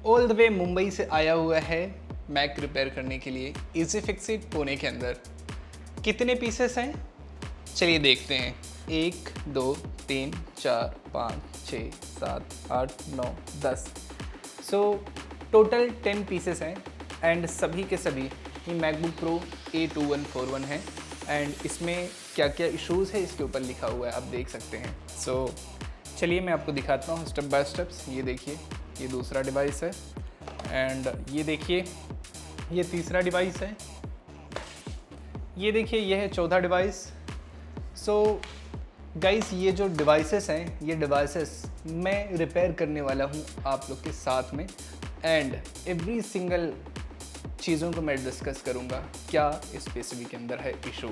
All the way Mumbai से आया हुआ है मैक रिपेयर करने के लिए इजी फिक्सिट पुणे के अंदर। कितने पीसेस हैं चलिए देखते हैं। 1 2 3 4 5 6 7 8 9 10। सो टोटल 10 पीसेस हैं एंड सभी के सभी ये मैकबुक प्रो A2141 है एंड इसमें क्या क्या इश्यूज़ है इसके ऊपर लिखा हुआ है, आप देख सकते हैं। सो चलिए मैं आपको दिखाता हूँ स्टेप बाय स्टेप्स। ये देखिए, ये दूसरा डिवाइस है एंड ये देखिए ये तीसरा डिवाइस है। ये देखिए ये है चौथा डिवाइस। सो गाइस ये जो डिवाइसेस हैं ये डिवाइसेस मैं रिपेयर करने वाला हूँ आप लोग के साथ में एंड एवरी सिंगल चीज़ों को मैं डिस्कस करूँगा क्या स्पेसिफिक के अंदर है इशू।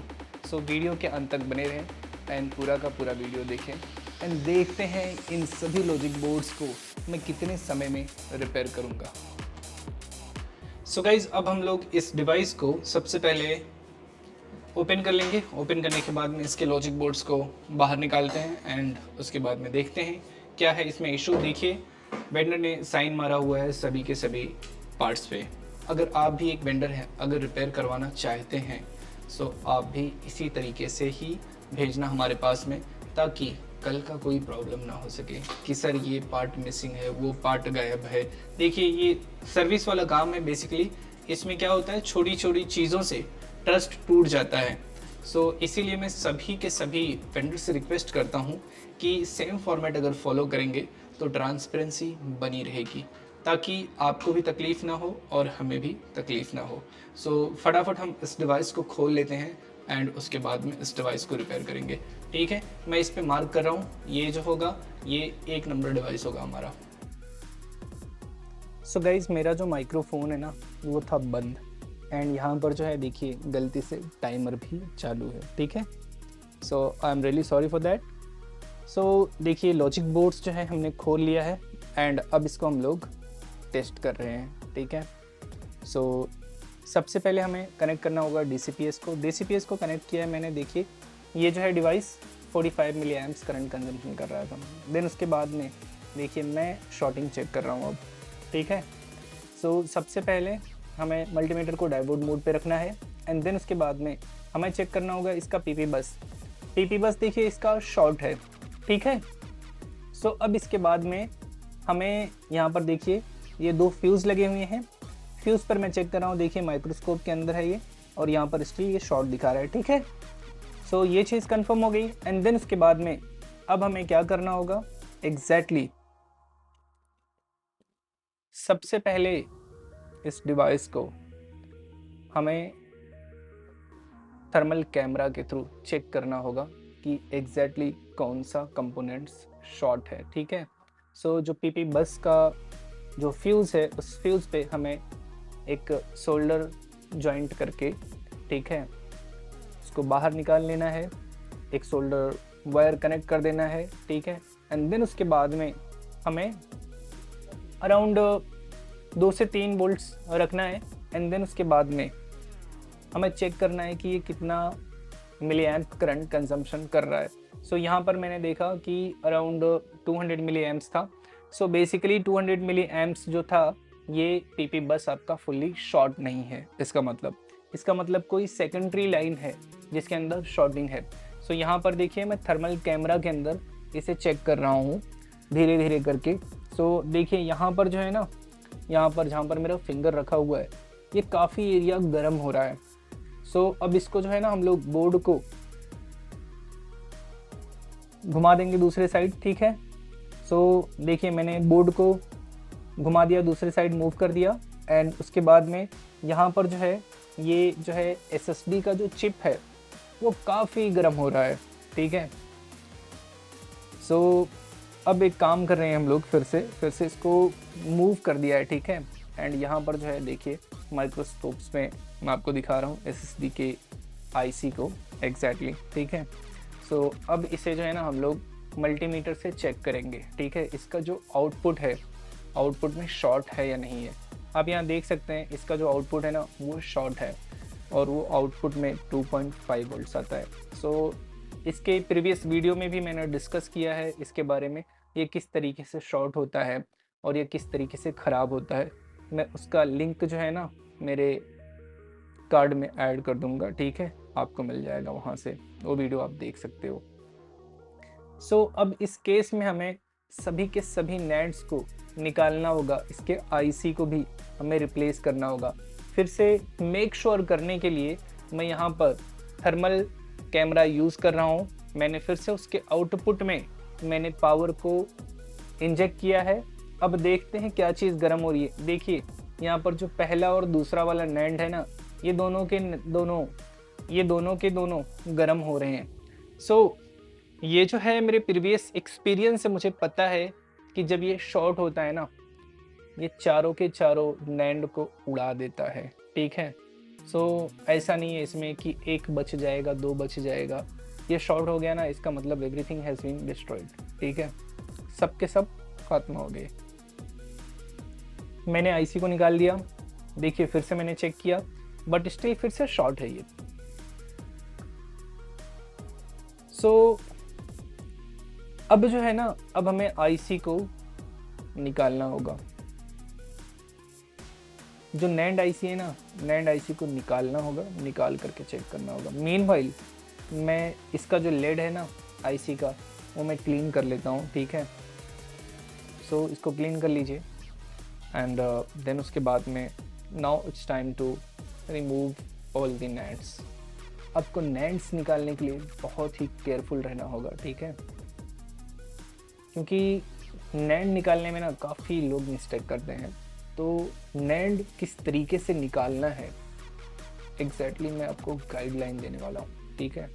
सो वीडियो के अंत तक बने रहें एंड पूरा का पूरा वीडियो देखें एंड देखते हैं इन सभी लॉजिक बोर्ड्स को मैं कितने समय में रिपेयर करूँगा। सो गाइज अब हम लोग इस डिवाइस को सबसे पहले ओपन कर लेंगे। ओपन करने के बाद में इसके लॉजिक बोर्ड्स को बाहर निकालते हैं एंड उसके बाद में देखते हैं क्या है इसमें इशू। देखिए वेंडर ने साइन मारा हुआ है सभी के सभी पार्ट्स पे। अगर आप भी एक वेंडर हैं, अगर रिपेयर करवाना चाहते हैं सो आप भी इसी तरीके से ही भेजना हमारे पास में, ताकि कल का कोई प्रॉब्लम ना हो सके कि सर ये पार्ट मिसिंग है, वो पार्ट गायब है। देखिए ये सर्विस वाला काम है बेसिकली। इसमें क्या होता है, छोटी छोटी चीज़ों से ट्रस्ट टूट जाता है। सो इसीलिए मैं सभी के सभी वेंडर से रिक्वेस्ट करता हूँ कि सेम फॉर्मेट अगर फॉलो करेंगे तो ट्रांसपेरेंसी बनी रहेगी, ताकि आपको भी तकलीफ़ ना हो और हमें भी तकलीफ़ ना हो। सो फटाफट हम इस डिवाइस को खोल लेते हैं एंड उसके बाद में इस डिवाइस को रिपेयर करेंगे। ठीक है, मैं इस पे मार्क कर रहा हूँ, ये जो होगा ये 1 नंबर डिवाइस होगा हमारा। सो गाइज मेरा जो माइक्रोफोन है ना वो था बंद एंड यहाँ पर जो है देखिए गलती से टाइमर भी चालू है। ठीक है, so I am really sorry for that. So देखिए लॉजिक बोर्ड्स जो है हमने खोल लिया है एंड अब इसको हम लोग टेस्ट कर रहे हैं। ठीक है, सो सबसे पहले हमें कनेक्ट करना होगा DCPS को। DCPS को कनेक्ट किया है मैंने। देखिए ये जो है डिवाइस 45 मिली एम्प्स करंट कंजम्पशन कर रहा था। देन उसके बाद में देखिए मैं शॉर्टिंग चेक कर रहा हूँ अब। ठीक है, सो सबसे पहले हमें मल्टीमीटर को डायोड मोड पे रखना है एंड देन उसके बाद में हमें चेक करना होगा इसका PP बस। PP बस देखिए इसका शॉर्ट है। ठीक है, सो अब इसके बाद में हमें यहाँ पर देखिए ये 2 फ्यूज़ लगे हुए हैं। फ्यूज़ पर मैं चेक कर रहा हूँ, देखिए माइक्रोस्कोप के अंदर है ये और यहाँ पर स्टिल ये शॉर्ट दिखा रहा है। ठीक है, सो ये चीज़ कंफर्म हो गई एंड देन उसके बाद में अब हमें क्या करना होगा एग्जैक्टली सबसे पहले इस डिवाइस को हमें थर्मल कैमरा के थ्रू चेक करना होगा कि एग्जैक्टली कौन सा कंपोनेंट्स शॉर्ट है। ठीक है, सो जो PP बस का जो फ्यूज़ है उस फ्यूज़ पे हमें एक सोल्डर जॉइंट करके, ठीक है, उसको बाहर निकाल लेना है, एक सोल्डर वायर कनेक्ट कर देना है। ठीक है, एंड देन उसके बाद में हमें अराउंड 2 से 3 वोल्ट्स रखना है एंड देन उसके बाद में हमें चेक करना है कि ये कितना मिली एम्प करंट कंजम्पशन कर रहा है। सो यहाँ पर मैंने देखा कि अराउंड 200 मिली एम्प्स था। सो बेसिकली 200 मिली एम्प्स जो था ये PP बस आपका फुल्ली शॉर्ट नहीं है। इसका मतलब कोई सेकेंडरी लाइन है जिसके अंदर शॉर्टिंग है। सो यहाँ पर देखिए मैं थर्मल कैमरा के अंदर इसे चेक कर रहा हूँ धीरे धीरे करके। सो देखिए यहाँ पर जो है ना, यहाँ पर जहाँ पर मेरा फिंगर रखा हुआ है ये काफ़ी एरिया गर्म हो रहा है। सो अब इसको जो है ना हम लोग बोर्ड को घुमा देंगे दूसरे साइड। ठीक है, सो देखिए मैंने बोर्ड को घुमा दिया, दूसरे साइड मूव कर दिया एंड उसके बाद में यहाँ पर जो है ये जो है SSD का जो चिप है वो काफ़ी गर्म हो रहा है। ठीक है, सो अब एक काम कर रहे हैं हम लोग फिर से इसको मूव कर दिया है। ठीक है, एंड यहाँ पर जो है देखिए माइक्रोस्कोप्स में मैं आपको दिखा रहा हूँ SSD के IC को एग्जैक्टली। ठीक है, सो अब इसे जो है ना हम लोग मल्टीमीटर से चेक करेंगे। ठीक है, इसका जो आउटपुट है, आउटपुट में शॉर्ट है या नहीं है। आप यहाँ देख सकते हैं इसका जो आउटपुट है ना वो शॉर्ट है और वो आउटपुट में 2.5 वोल्ट्स आता है। सो इसके प्रीवियस वीडियो में भी मैंने डिस्कस किया है इसके बारे में, ये किस तरीके से शॉर्ट होता है और ये किस तरीके से ख़राब होता है, मैं उसका लिंक जो है ना मेरे कार्ड में ऐड कर दूंगा, ठीक है, आपको मिल जाएगा वहाँ से, वो वीडियो आप देख सकते हो। अब इस केस में हमें सभी के सभी नेट्स को निकालना होगा, इसके आईसी को भी हमें रिप्लेस करना होगा। फिर से मेक श्योर करने के लिए मैं यहाँ पर थर्मल कैमरा यूज़ कर रहा हूँ। मैंने फिर से उसके आउटपुट में मैंने पावर को इंजेक्ट किया है। अब देखते हैं क्या चीज़ गर्म हो रही है। देखिए यहाँ पर जो पहला और दूसरा वाला नैंड है ना, ये दोनों के दोनों गर्म हो रहे हैं। ये जो है मेरे प्रीवियस एक्सपीरियंस से मुझे पता है कि जब ये शॉर्ट होता है ना, ये चारों के चारों नैंड को उड़ा देता है, ठीक है। ऐसा नहीं है इसमें कि एक बच जाएगा, दो बच जाएगा। ये शॉर्ट हो गया ना, इसका मतलब एवरीथिंग हैज़ बीन डिस्ट्रॉयड, ठीक है, सब के सब खत्म हो गए। मैंने आईसी को निकाल दिया, देखिए फिर से मैंने चेक किया, बट स्टिल फिर से शॉर्ट है ये। अब जो है ना, अब हमें आईसी को निकालना होगा। जो नैंड आईसी है ना, नैंड आईसी को निकालना होगा, निकाल करके चेक करना होगा। मीनवाइल मैं इसका जो लेड है ना आईसी का, वो मैं क्लीन कर लेता हूँ, ठीक है। इसको क्लीन कर लीजिए एंड देन उसके बाद में now it's time to remove all the NANDs. आपको नैंड्स निकालने के लिए बहुत ही केयरफुल रहना होगा, ठीक है, क्योंकि नैंड निकालने में ना काफ़ी लोग मिस्टेक करते हैं। तो नैंड किस तरीके से निकालना है एग्जैक्टली मैं आपको गाइडलाइन देने वाला हूँ, ठीक है।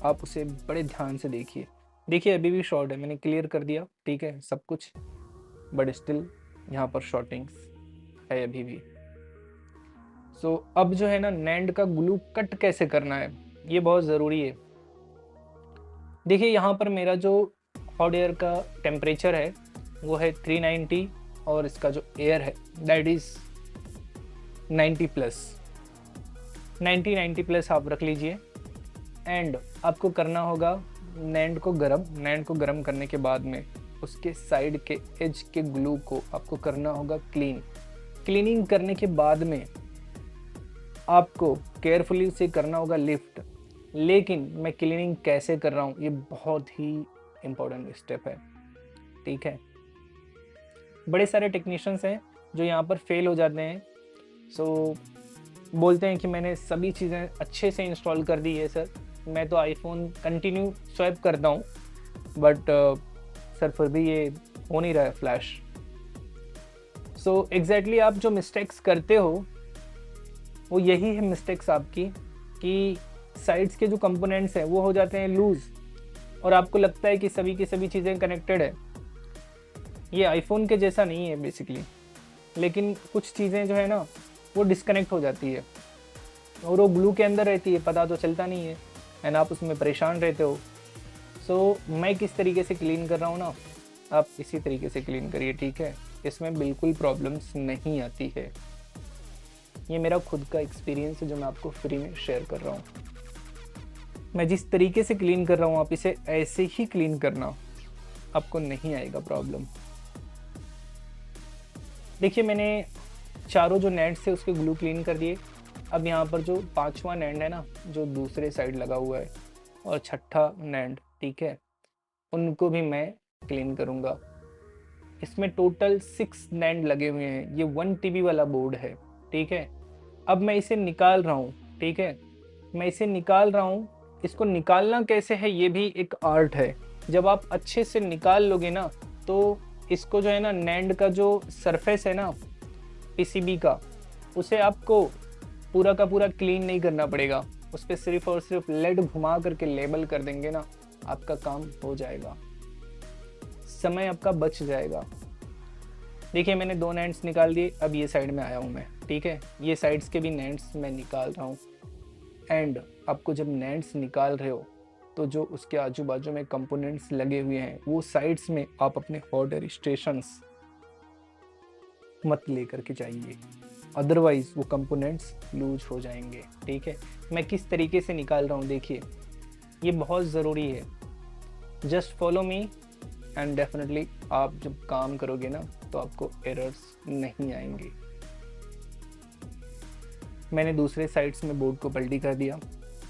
आप उसे बड़े ध्यान से देखिए। देखिए अभी भी शॉर्ट है, मैंने क्लियर कर दिया, ठीक है, सब कुछ, बट स्टिल यहाँ पर शॉर्टिंग्स है अभी भी। अब जो है ना, नैंड का ग्लू कट कैसे करना है ये बहुत ज़रूरी है। देखिए यहाँ पर मेरा जो हॉट एयर का टेम्परेचर है वो है 390 और इसका जो एयर है दैट इज़ 90 प्लस, 90 प्लस आप रख लीजिए। एंड आपको करना होगा नैंड को गर्म करने के बाद में उसके साइड के एज के ग्लू को आपको करना होगा क्लीनिंग करने के बाद में आपको केयरफुली उसे करना होगा लिफ्ट। लेकिन मैं क्लीनिंग कैसे कर रहा हूँ ये बहुत ही इम्पोर्टेंट स्टेप है, ठीक है। बड़े सारे टेक्नीशियंस हैं जो यहाँ पर फेल हो जाते हैं। बोलते हैं कि मैंने सभी चीज़ें अच्छे से इंस्टॉल कर दी है सर, मैं तो आईफोन कंटिन्यू स्वैप करता हूँ, बट सर फिर भी ये हो नहीं रहा है फ्लैश। एग्जैक्टली आप जो मिस्टेक्स करते हो वो यही है मिस्टेक्स आपकी, कि साइड्स के जो कंपोनेंट्स हैं वो हो जाते हैं लूज़ और आपको लगता है कि सभी की सभी चीज़ें कनेक्टेड है। ये आईफोन के जैसा नहीं है बेसिकली, लेकिन कुछ चीज़ें जो है ना वो डिस्कनेक्ट हो जाती है और वो ग्लू के अंदर रहती है, पता तो चलता नहीं है एंड आप उसमें परेशान रहते हो। मैं किस तरीके से क्लीन कर रहा हूँ ना, आप इसी तरीके से क्लीन करिए, ठीक है, इसमें बिल्कुल प्रॉब्लम्स नहीं आती है। ये मेरा खुद का एक्सपीरियंस है जो मैं आपको फ्री में शेयर कर रहा हूँ। मैं जिस तरीके से क्लीन कर रहा हूँ आप इसे ऐसे ही क्लीन करना, आपको नहीं आएगा प्रॉब्लम। देखिए मैंने चारों जो नैंड से उसके ग्लू क्लीन कर दिए। अब यहाँ पर जो पांचवा नैंड है ना जो दूसरे साइड लगा हुआ है और छठा नैंड, ठीक है, उनको भी मैं क्लीन करूँगा। इसमें टोटल 6 नैंड लगे हुए हैं। ये 1 TB वाला बोर्ड है, ठीक है। अब मैं इसे निकाल रहा हूँ, ठीक है, मैं इसे निकाल रहा हूँ। इसको निकालना कैसे है ये भी एक आर्ट है। जब आप अच्छे से निकाल लोगे ना तो इसको जो है ना नैंड का जो सरफेस है ना पीसीबी का, उसे आपको पूरा का पूरा क्लीन नहीं करना पड़ेगा। उस पर सिर्फ और सिर्फ लेड घुमा करके लेबल कर देंगे ना, आपका काम हो जाएगा, समय आपका बच जाएगा। देखिए मैंने 2 नैंड्स निकाल दिए। अब ये साइड में आया हूँ मैं, ठीक है, ये साइड्स के भी नैंड्स मैं निकाल रहा हूँ। एंड आपको जब नैंड्स निकाल रहे हो तो जो उसके आजू बाजू में कंपोनेंट्स लगे हुए हैं वो साइड्स में आप अपने हॉट एयर स्टेशंस मत लेकर के जाइए, अदरवाइज वो कंपोनेंट्स लूज हो जाएंगे, ठीक है। मैं किस तरीके से निकाल रहा हूँ देखिए, ये बहुत ज़रूरी है। Just follow me and definitely आप जब काम करोगे ना तो आपको एरर्स नहीं आएंगे। मैंने दूसरे साइड्स में बोर्ड को पलटी कर दिया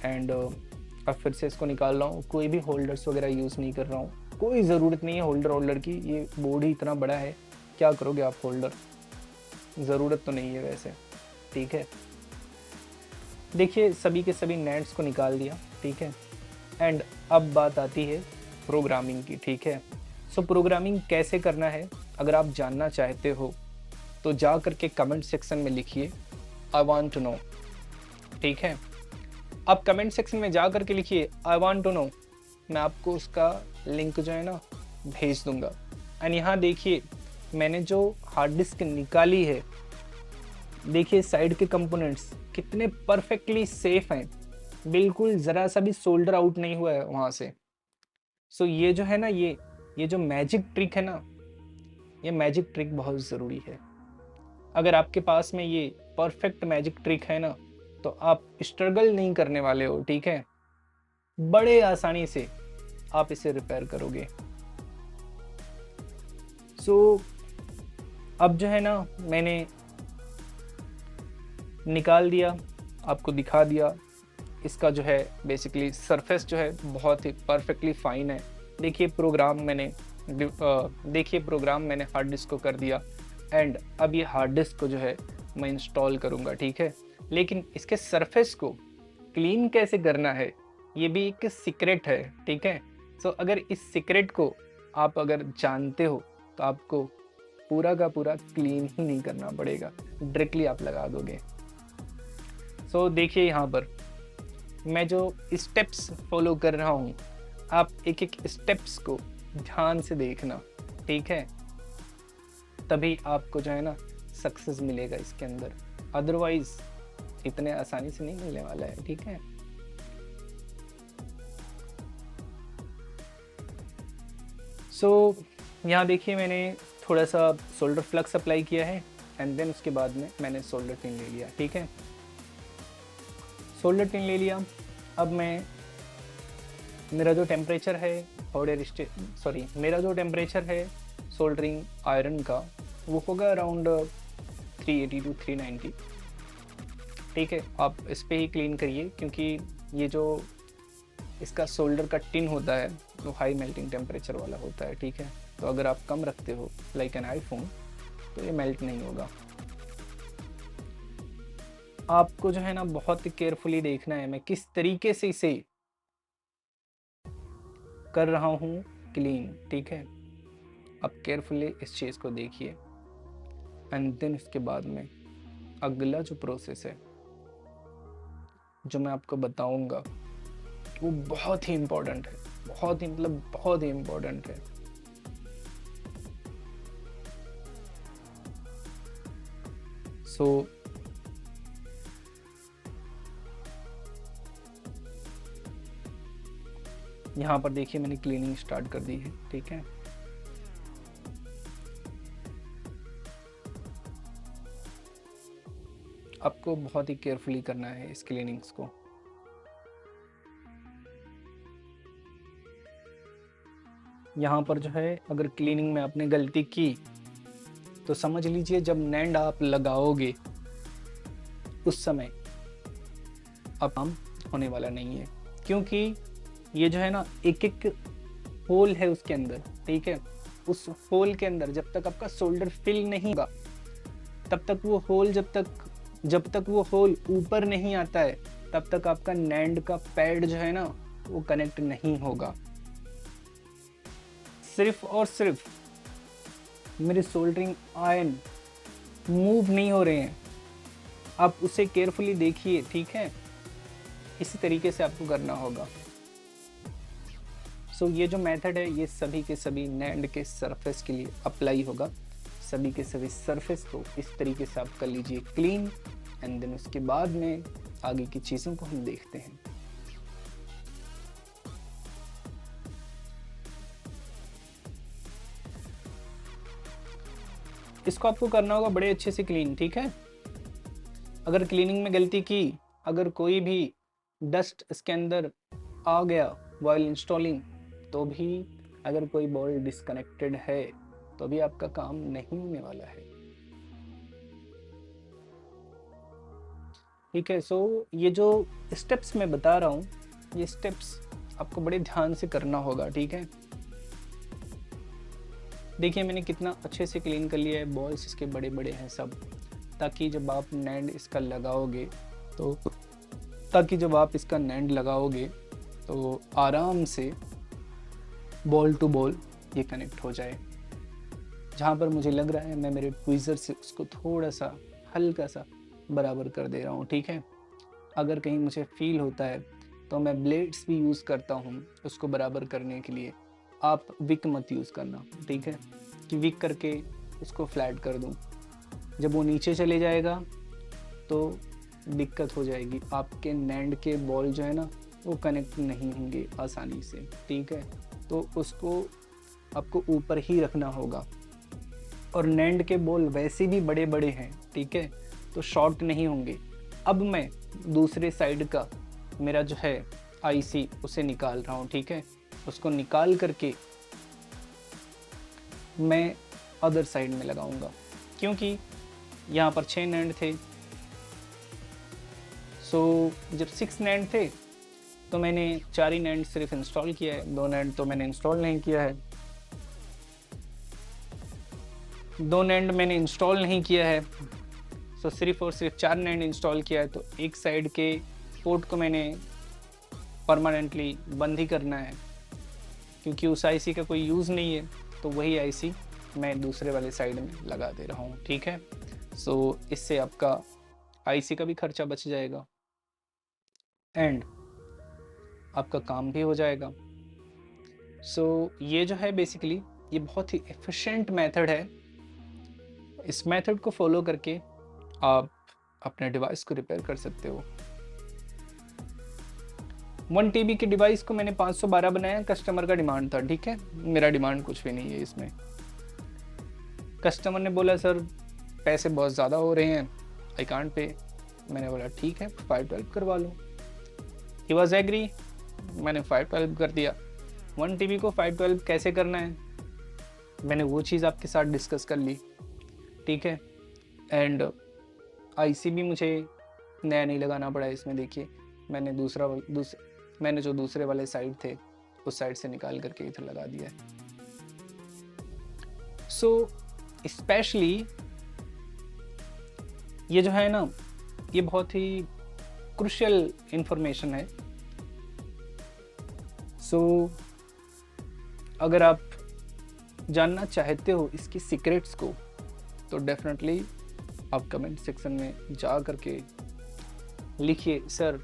एंड अब फिर से इसको निकाल रहा हूँ। कोई भी होल्डर्स वगैरह यूज़ नहीं कर रहा हूँ, कोई ज़रूरत नहीं है होल्डर की। ये बोर्ड ही इतना बड़ा है, क्या करोगे आप होल्डर, ज़रूरत तो नहीं है वैसे। ठीक है, देखिए सभी के सभी नेट्स को निकाल दिया। ठीक है, एंड अब बात आती है प्रोग्रामिंग की। ठीक है, सो प्रोग्रामिंग कैसे करना है अगर आप जानना चाहते हो तो जा करके कमेंट सेक्शन में लिखिए आई वांट टू नो। ठीक है, आप कमेंट सेक्शन में जा करके लिखिए आई वांट टू नो, मैं आपको उसका लिंक जो है ना भेज दूंगा। एंड यहाँ देखिए मैंने जो हार्ड डिस्क निकाली है, देखिए साइड के कंपोनेंट्स कितने परफेक्टली सेफ हैं, बिल्कुल ज़रा सा भी सोल्डर आउट नहीं हुआ है वहाँ से। सो ये जो है ना, ये जो मैजिक ट्रिक है ना, ये मैजिक ट्रिक बहुत ज़रूरी है। अगर आपके पास में ये परफेक्ट मैजिक ट्रिक है ना, तो आप स्ट्रगल नहीं करने वाले हो। ठीक है, बड़े आसानी से आप इसे रिपेयर करोगे। सो अब जो है ना, मैंने निकाल दिया, आपको दिखा दिया। इसका जो है बेसिकली सरफेस जो है बहुत ही परफेक्टली फाइन है। देखिए प्रोग्राम मैंने हार्ड डिस्क को कर दिया एंड अब ये हार्ड डिस्क को जो है मैं इंस्टॉल करूँगा। ठीक है, लेकिन इसके सरफेस को क्लीन कैसे करना है ये भी एक सीक्रेट है। ठीक है, सो अगर इस सीक्रेट को आप अगर जानते हो तो आपको पूरा का पूरा क्लीन ही नहीं करना पड़ेगा, डायरेक्टली आप लगा दोगे। सो देखिए यहाँ पर मैं जो स्टेप्स फॉलो कर रहा हूँ, आप एक एक स्टेप्स को ध्यान से देखना। ठीक है, तभी आपको जो है ना सक्सेस मिलेगा इसके अंदर, अदरवाइज इतने आसानी से नहीं मिलने वाला है। ठीक है, सो यहाँ देखिए मैंने थोड़ा सा सोल्डर फ्लक्स अप्लाई किया है एंड देन उसके बाद में मैंने सोल्डर टिन ले लिया। ठीक है, सोल्डर टिन ले लिया। अब मेरा जो टेम्परेचर है मेरा जो टेम्परेचर है सोल्डरिंग आयरन का वो होगा अराउंड 380 to 390। ठीक है, आप इस पे ही क्लीन करिए क्योंकि ये जो इसका सोल्डर का टिन होता है वो हाई मेल्टिंग टेम्परेचर वाला होता है। ठीक है, तो अगर आप कम रखते हो लाइक एन आईफोन तो ये मेल्ट नहीं होगा। आपको जो है ना बहुत ही केयरफुली देखना है मैं किस तरीके से इसे कर रहा हूँ क्लीन। ठीक है, आप केयरफुली इस चीज़ को देखिए एंड देन उसके बाद में अगला जो प्रोसेस है जो मैं आपको बताऊंगा वो बहुत ही इम्पोर्टेंट है, बहुत ही इम्पोर्टेंट है। सो यहाँ पर देखिए मैंने क्लीनिंग स्टार्ट कर दी है। ठीक है, आपको बहुत ही केयरफुली करना है इस क्लीनिंग्स को। यहाँ पर जो है अगर क्लीनिंग में आपने गलती की तो समझ लीजिए जब नैंड आप लगाओगे उस समय अब काम होने वाला नहीं है, क्योंकि ये जो है ना एक एक होल है उसके अंदर। ठीक है, उस होल के अंदर जब तक आपका सोल्डर फिल नहीं होगा तब तक वो होल जब तक वो होल ऊपर नहीं आता है तब तक आपका नैंड का पैड जो है ना वो कनेक्ट नहीं होगा। सिर्फ और सिर्फ मेरे सोल्डरिंग आयरन मूव नहीं हो रहे हैं, आप उसे केयरफुली देखिए। ठीक है, इसी तरीके से आपको करना होगा। सो ये जो मेथड है ये सभी के सभी नैंड के सरफेस के लिए अप्लाई होगा। सभी के सभी सरफेस को इस तरीके से आप कर लीजिए क्लीन एंड देन उसके बाद में आगे की चीज़ों को हम देखते हैं। इसको आपको करना होगा बड़े अच्छे से क्लीन। ठीक है, अगर क्लीनिंग में गलती की, अगर कोई भी डस्ट इसके अंदर आ गया वाइल इंस्टॉलिंग, तो भी अगर कोई बॉल डिस्कनेक्टेड है तो अभी आपका काम नहीं होने वाला है। ठीक है, सो ये जो स्टेप्स मैं बता रहा हूँ, ये स्टेप्स आपको बड़े ध्यान से करना होगा। ठीक है, देखिए मैंने कितना अच्छे से क्लीन कर लिया है, बॉल्स इसके बड़े बड़े हैं सब, ताकि जब आप नैंड इसका लगाओगे तो आराम से बॉल टू बॉल ये कनेक्ट हो जाए। जहाँ पर मुझे लग रहा है मैं मेरे ट्वीज़र से उसको थोड़ा सा हल्का सा बराबर कर दे रहा हूँ। ठीक है, अगर कहीं मुझे फील होता है तो मैं ब्लेड्स भी यूज़ करता हूँ उसको बराबर करने के लिए। आप विक मत यूज़ करना, ठीक है, कि विक करके उसको फ्लैट कर दूँ। जब वो नीचे चले जाएगा तो दिक्कत हो जाएगी, आपके नैंड के बॉल जो है ना वो कनेक्ट नहीं होंगे आसानी से। ठीक है, तो उसको आपको ऊपर ही रखना होगा। और नैंड के बॉल वैसे भी बड़े बड़े हैं, ठीक है, तो शॉर्ट नहीं होंगे। अब मैं दूसरे साइड का मेरा जो है आईसी उसे निकाल रहा हूँ। ठीक है, उसको निकाल करके मैं अदर साइड में लगाऊंगा, क्योंकि यहाँ पर 6 नैंड थे। सो जब 6 नैंड थे तो मैंने 4 ही नैंड सिर्फ इंस्टॉल किया है, 2 नैंड तो मैंने इंस्टॉल नहीं किया है। 2 नैंड मैंने इंस्टॉल नहीं किया है, सो सिर्फ और सिर्फ 4 नैंड इंस्टॉल किया है। तो एक साइड के पोर्ट को मैंने परमानेंटली बंद ही करना है, क्योंकि उस आईसी का कोई यूज़ नहीं है। तो वही आईसी मैं दूसरे वाले साइड में लगा दे रहा हूँ। ठीक है, सो इससे आपका आईसी का भी खर्चा बच जाएगा एंड आपका काम भी हो जाएगा। सो ये जो है बेसिकली ये बहुत ही एफिशिएंट मेथड है। इस मेथड को फॉलो करके आप अपने डिवाइस को रिपेयर कर सकते हो। 1 TB के डिवाइस को मैंने 512 बनाया, कस्टमर का डिमांड था। ठीक है, मेरा डिमांड कुछ भी नहीं है इसमें। कस्टमर ने बोला सर पैसे बहुत ज़्यादा हो रहे हैं, आई कांट पे। मैंने बोला ठीक है 512 करवा लो। ही वॉज एग्री, मैंने 512 कर दिया। 1 TB को 512 कैसे करना है मैंने वो चीज़ आपके साथ डिस्कस कर ली। ठीक है, एंड आईसी भी मुझे नया नहीं लगाना पड़ा इसमें। देखिए मैंने मैंने जो दूसरे वाले साइड थे उस साइड से निकाल करके इधर लगा दिया है। सो स्पेशली ये जो है ना ये बहुत ही क्रूशियल इंफॉर्मेशन है। सो अगर आप जानना चाहते हो इसकी सीक्रेट्स को तो डेफिनेटली आप कमेंट सेक्शन में जा करके लिखिए सर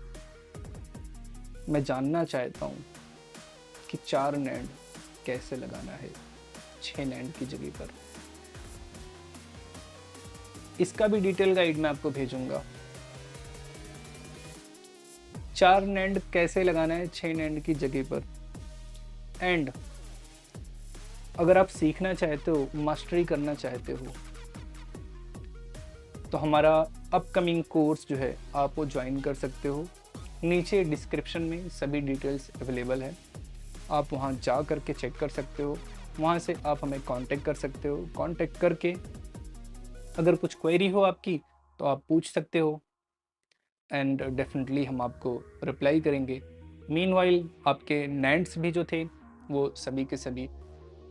मैं जानना चाहता हूँ कि 4 नैंड कैसे लगाना है 6 नैंड की जगह पर। इसका भी डिटेल गाइड मैं आपको भेजूंगा। 4 नैंड कैसे लगाना है 6 नैंड की जगह पर। एंड अगर आप सीखना चाहते हो, मास्टरी करना चाहते हो, तो हमारा अपकमिंग कोर्स जो है आप वो ज्वाइन कर सकते हो। नीचे डिस्क्रिप्शन में सभी डिटेल्स अवेलेबल है, आप वहाँ जा करके चेक कर सकते हो। वहाँ से आप हमें कांटेक्ट कर सकते हो। कांटेक्ट करके अगर कुछ क्वेरी हो आपकी तो आप पूछ सकते हो एंड डेफिनेटली हम आपको रिप्लाई करेंगे। मीनवाइल आपके नैंड्स भी जो थे वो सभी के सभी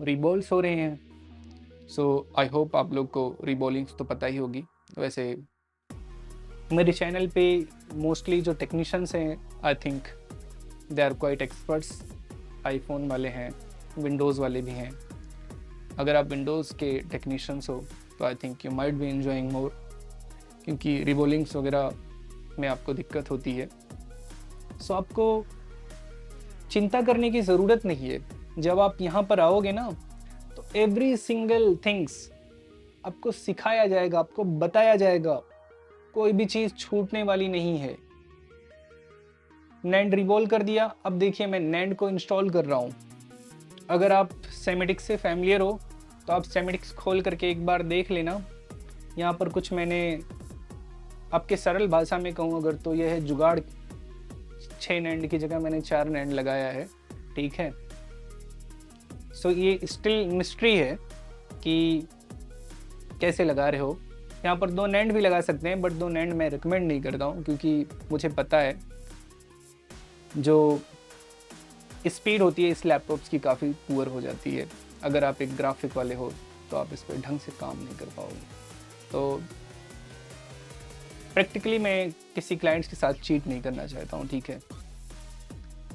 रिबॉल्स हो रहे हैं। सो आई होप आप लोग को रिबॉलिंग्स तो पता ही होगी। वैसे मेरे चैनल पे मोस्टली जो टेक्नीशियंस हैं I think they are quite experts. IPhone वाले हैं, विंडोज़ वाले भी हैं। अगर आप विंडोज़ के टेक्नीशियंस हो तो I think you might be enjoying more, क्योंकि रिबॉलिंग्स वगैरह में आपको दिक्कत होती है। सो आपको चिंता करने की ज़रूरत नहीं है। जब आप यहाँ पर आओगे ना तो एवरी सिंगल थिंग्स आपको सिखाया जाएगा, आपको बताया जाएगा, कोई भी चीज़ छूटने वाली नहीं है। नैंड रिबॉल कर दिया, अब देखिए मैं नैंड को इंस्टॉल कर रहा हूँ। अगर आप सेमेटिक्स से फैमिलियर हो तो आप सेमेटिक्स खोल करके एक बार देख लेना। यहाँ पर कुछ मैंने आपके सरल भाषा में कहूँ अगर तो यह है जुगाड़। 6 नैंड की जगह मैंने 4 नैंड लगाया है। ठीक है, सो ये स्टिल मिस्ट्री है कि कैसे लगा रहे हो। यहाँ पर 2 नैंड भी लगा सकते हैं, बट 2 नैंड मैं रिकमेंड नहीं करता हूँ, क्योंकि मुझे पता है जो स्पीड होती है इस लैपटॉप्स की काफ़ी पुअर हो जाती है। अगर आप एक ग्राफिक वाले हो तो आप इस पर ढंग से काम नहीं कर पाओगे। तो प्रैक्टिकली मैं किसी क्लाइंट्स के साथ चीट नहीं करना चाहता हूँ, ठीक है।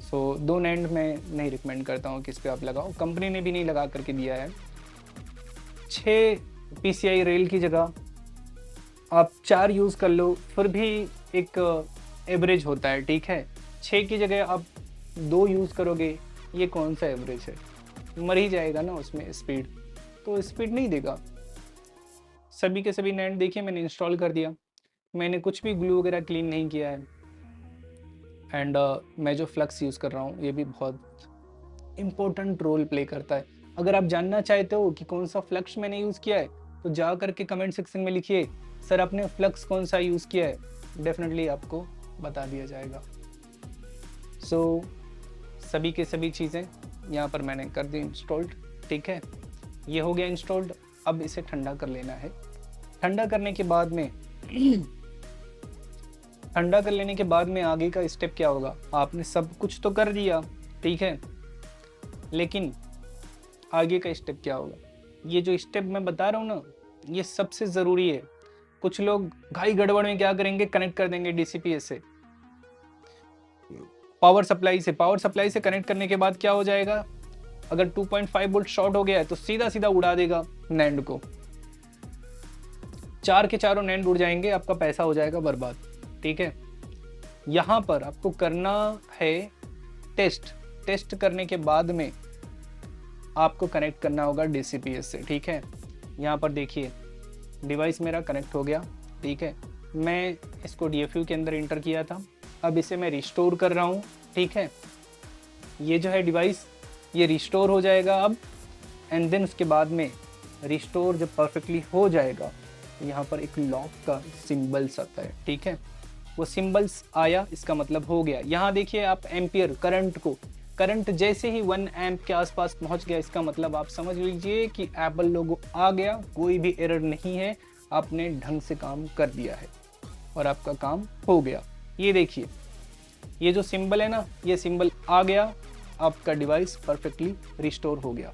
सो 2 नैंड मैं नहीं रिकमेंड करता हूँ कि इस पर आप लगाओ, कंपनी ने भी नहीं लगा करके दिया है। 6 PCI रेल की जगह आप 4 यूज़ कर लो, फिर भी एक एवरेज होता है, ठीक है। 6 की जगह आप 2 यूज़ करोगे, ये कौन सा एवरेज है, मर ही जाएगा ना उसमें स्पीड, तो स्पीड नहीं देगा। सभी के सभी नैंड देखिए मैंने इंस्टॉल कर दिया, मैंने कुछ भी ग्लू वगैरह क्लीन नहीं किया है। एंड मैं जो फ्लक्स यूज़ कर रहा हूँ ये भी बहुत इम्पोर्टेंट रोल प्ले करता है। अगर आप जानना चाहते हो कि कौन सा फ्लक्स मैंने यूज़ किया है तो जा करके कमेंट सेक्शन में लिखिए, सर आपने फ्लक्स कौन सा यूज़ किया है, डेफिनेटली आपको बता दिया जाएगा। सो सभी के सभी चीज़ें यहाँ पर मैंने कर दी इंस्टॉल्ड, ठीक है। ये हो गया इंस्टॉल्ड, अब इसे ठंडा कर लेना है। ठंडा करने के बाद में ठंडा कर लेने के बाद में आगे का स्टेप क्या होगा, आपने सब कुछ तो कर दिया, ठीक है, लेकिन आगे का स्टेप क्या होगा, ये जो स्टेप मैं बता रहा हूँ ना, ये सबसे ज़रूरी है। कुछ लोग घाई गड़बड़ में क्या करेंगे, कनेक्ट कर देंगे DCPS से, पावर सप्लाई से कनेक्ट करने के बाद क्या हो जाएगा, अगर 2.5 वोल्ट शॉर्ट हो गया है तो सीधा सीधा उड़ा देगा नैंड को, 4 के चारों नैंड उड़ जाएंगे, आपका पैसा हो जाएगा बर्बाद, ठीक है। यहाँ पर आपको करना है टेस्ट करने के बाद में आपको कनेक्ट करना होगा DCPS से, ठीक है। यहाँ पर देखिए डिवाइस मेरा कनेक्ट हो गया, ठीक है। मैं इसको DFU के अंदर इंटर किया था, अब इसे मैं रिस्टोर कर रहा हूँ, ठीक है। ये जो है डिवाइस ये रिस्टोर हो जाएगा अब, एंड देन उसके बाद में रिस्टोर जब परफेक्टली हो जाएगा तो यहाँ पर एक लॉक का सिंबल्स आता है, ठीक है। वो सिंबल्स आया इसका मतलब हो गया। यहाँ देखिए आप एम्पियर करंट जैसे ही 1 एम्प के आसपास पहुँच गया, इसका मतलब आप समझ लीजिए कि एप्पल लोगो आ गया, कोई भी एरर नहीं है, आपने ढंग से काम कर दिया है और आपका काम हो गया। ये देखिए ये जो सिंबल है ना, ये सिंबल आ गया, आपका डिवाइस परफेक्टली रिस्टोर हो गया।